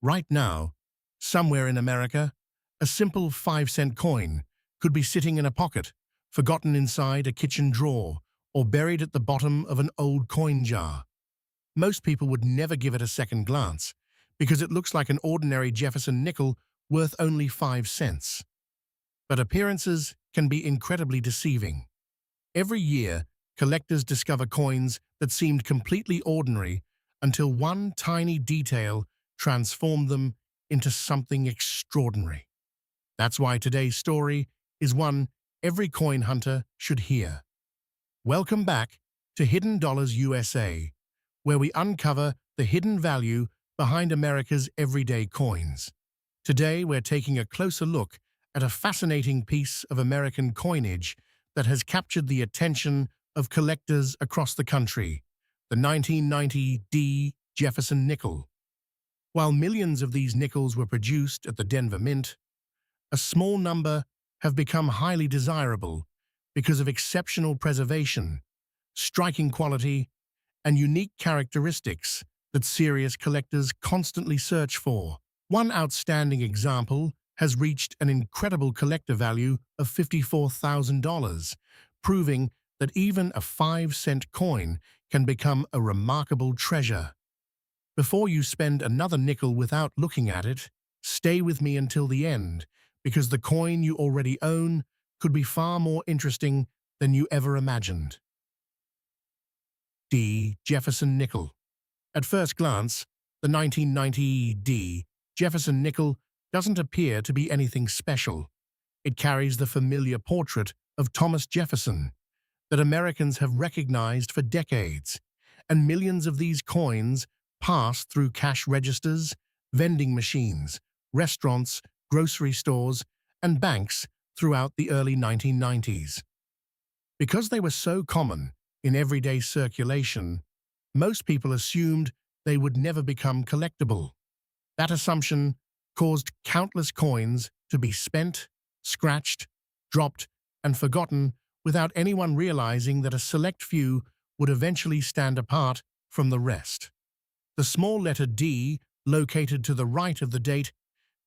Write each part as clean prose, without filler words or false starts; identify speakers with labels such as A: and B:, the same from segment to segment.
A: Right now, somewhere in America, a simple 5-cent coin could be sitting in a pocket, forgotten inside a kitchen drawer, or buried at the bottom of an old coin jar. Most people would never give it a second glance, because it looks like an ordinary Jefferson nickel worth only 5 cents. But appearances can be incredibly deceiving. Every year, collectors discover coins that seemed completely ordinary until one tiny detail transformed them into something extraordinary. That's why today's story is one every coin hunter should hear. Welcome back to Hidden Dollars USA, where we uncover the hidden value behind America's everyday coins. Today, we're taking a closer look at a fascinating piece of American coinage that has captured the attention of collectors across the country, the 1990 D. Jefferson Nickel. While millions of these nickels were produced at the Denver Mint, a small number have become highly desirable because of exceptional preservation, striking quality, and unique characteristics that serious collectors constantly search for. One outstanding example has reached an incredible collector value of $54,000, proving that even a 5-cent coin can become a remarkable treasure. Before you spend another nickel without looking at it, stay with me until the end, because the coin you already own could be far more interesting than you ever imagined. D. Jefferson Nickel. At first glance, the 1990 D. Jefferson Nickel doesn't appear to be anything special. It carries the familiar portrait of Thomas Jefferson that Americans have recognized for decades, and millions of these coins pass through cash registers, vending machines, restaurants, grocery stores, and banks throughout the early 1990s. Because they were so common in everyday circulation, most people assumed they would never become collectible. That assumption caused countless coins to be spent, scratched, dropped, and forgotten without anyone realizing that a select few would eventually stand apart from the rest. The small letter D, located to the right of the date,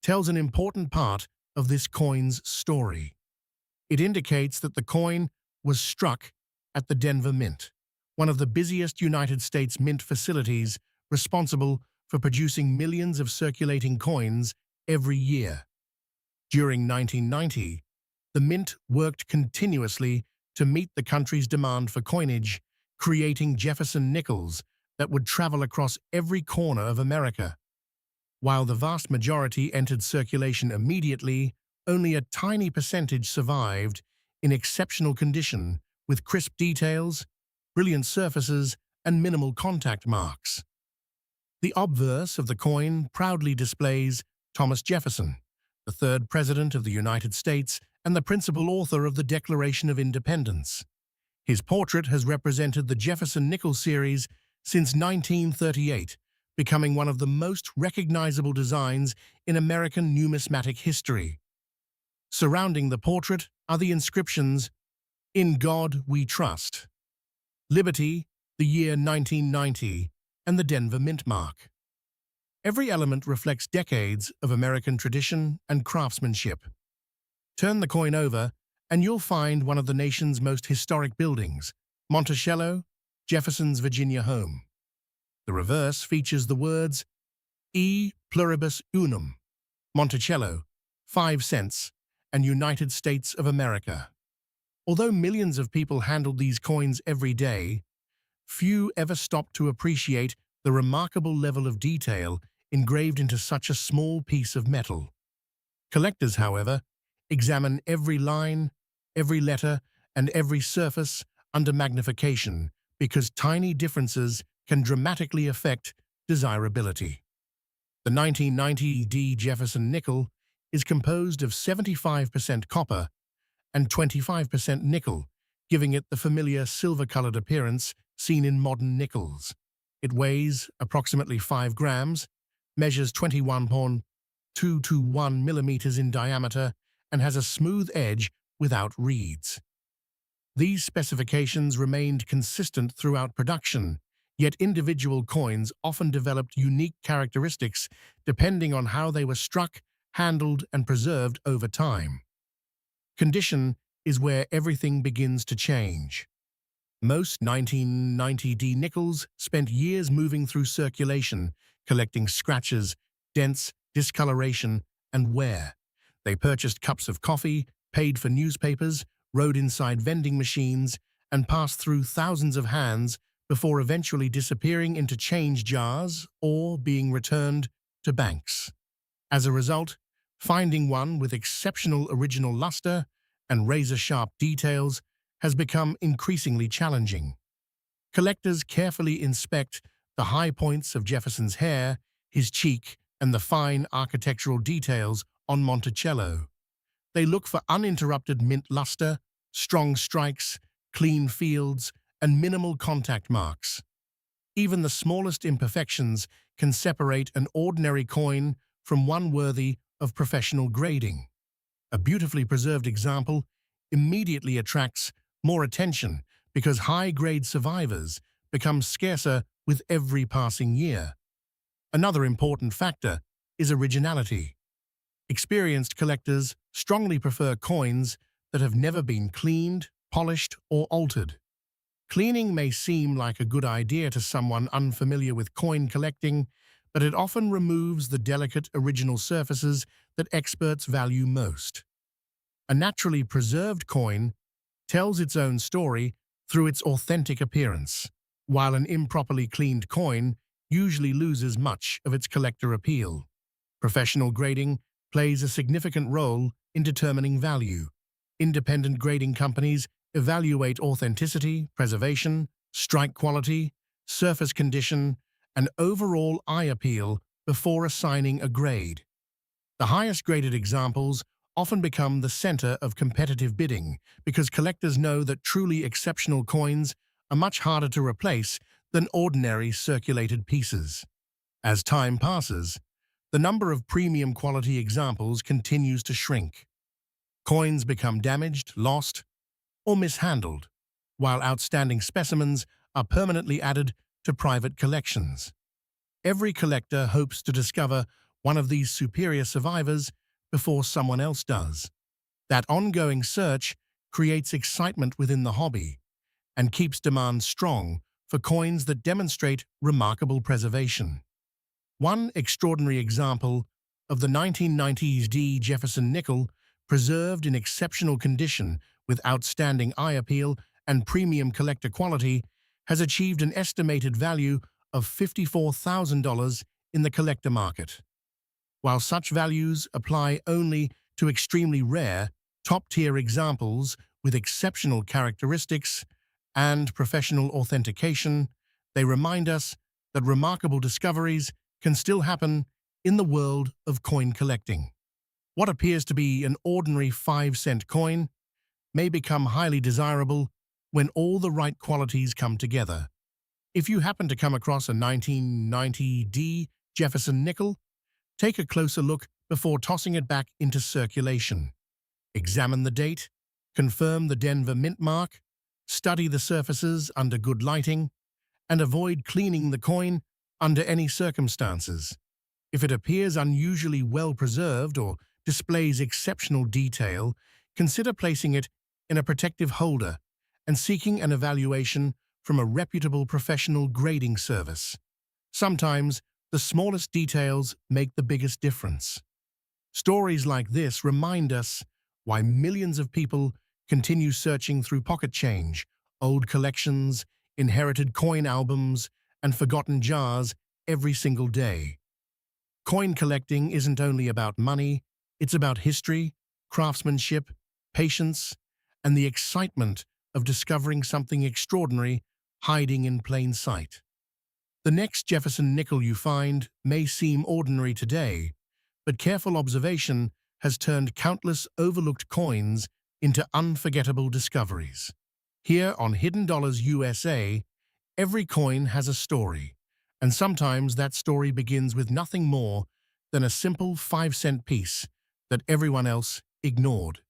A: tells an important part of this coin's story. It indicates that the coin was struck at the Denver Mint, one of the busiest United States mint facilities responsible for producing millions of circulating coins every year. During 1990, the Mint worked continuously to meet the country's demand for coinage, creating Jefferson Nickels that would travel across every corner of America. While the vast majority entered circulation immediately, only a tiny percentage survived in exceptional condition with crisp details, brilliant surfaces, and minimal contact marks. The obverse of the coin proudly displays Thomas Jefferson, the third President of the United States and the principal author of the Declaration of Independence. His portrait has represented the Jefferson Nickel series since 1938, becoming one of the most recognizable designs in American numismatic history. Surrounding the portrait are the inscriptions, "In God We Trust," "Liberty," the year 1990, and the Denver Mint mark. Every element reflects decades of American tradition and craftsmanship. Turn the coin over, and you'll find one of the nation's most historic buildings, Monticello, Jefferson's Virginia home. The reverse features the words, E pluribus unum, Monticello, 5 cents, and United States of America. Although millions of people handled these coins every day, few ever stopped to appreciate the remarkable level of detail engraved into such a small piece of metal. Collectors, however, examine every line, every letter, and every surface under magnification because tiny differences can dramatically affect desirability. The 1990 D. Jefferson Nickel is composed of 75% copper and 25% nickel, giving it the familiar silver-colored appearance seen in modern nickels. It weighs approximately 5 grams, measures 21.221 millimeters in diameter, and has a smooth edge without reeds. These specifications remained consistent throughout production, Yet individual coins often developed unique characteristics depending on how they were struck, handled, and preserved over time. Condition is where everything begins to change. Most 1990D nickels spent years moving through circulation, collecting scratches, dents, discoloration, and wear. They purchased cups of coffee, paid for newspapers, rode inside vending machines, and passed through thousands of hands before eventually disappearing into change jars or being returned to banks. As a result, finding one with exceptional original luster and razor-sharp details has become increasingly challenging. Collectors carefully inspect the high points of Jefferson's hair, his cheek, and the fine architectural details on Monticello. They look for uninterrupted mint luster, strong strikes, clean fields, and minimal contact marks. Even the smallest imperfections can separate an ordinary coin from one worthy of professional grading. A beautifully preserved example immediately attracts more attention because high-grade survivors become scarcer with every passing year. Another important factor is originality. Experienced collectors strongly prefer coins that have never been cleaned, polished, or altered. Cleaning may seem like a good idea to someone unfamiliar with coin collecting, but it often removes the delicate original surfaces that experts value most. A naturally preserved coin tells its own story through its authentic appearance, while an improperly cleaned coin usually loses much of its collector appeal. Professional grading plays a significant role in determining value. Independent grading companies evaluate authenticity, preservation, strike quality, surface condition, and overall eye appeal before assigning a grade. The highest graded examples often become the center of competitive bidding because collectors know that truly exceptional coins are much harder to replace than ordinary circulated pieces. As time passes, the number of premium quality examples continues to shrink. Coins become damaged, lost, or mishandled, while outstanding specimens are permanently added to private collections. Every collector hopes to discover one of these superior survivors before someone else does. That ongoing search creates excitement within the hobby and keeps demand strong for coins that demonstrate remarkable preservation. One extraordinary example of the 1990s D Jefferson Nickel, preserved in exceptional condition with outstanding eye appeal and premium collector quality, has achieved an estimated value of $54,000 in the collector market. While such values apply only to extremely rare, top-tier examples with exceptional characteristics and professional authentication, they remind us that remarkable discoveries can still happen in the world of coin collecting. What appears to be an ordinary 5-cent coin may become highly desirable when all the right qualities come together. If you happen to come across a 1990D Jefferson Nickel, take a closer look before tossing it back into circulation. Examine the date, confirm the Denver mint mark, study the surfaces under good lighting, and avoid cleaning the coin under any circumstances. If it appears unusually well preserved or displays exceptional detail, consider placing it in a protective holder and seeking an evaluation from a reputable professional grading service. Sometimes, the smallest details make the biggest difference. Stories like this remind us why millions of people continue searching through pocket change, old collections, inherited coin albums, and forgotten jars every single day. Coin collecting isn't only about money, it's about history, craftsmanship, patience, and the excitement of discovering something extraordinary hiding in plain sight. The next Jefferson nickel you find may seem ordinary today, but careful observation has turned countless overlooked coins into unforgettable discoveries. Here on Hidden Dollars USA, every coin has a story, and sometimes that story begins with nothing more than a simple 5-cent piece that everyone else ignored.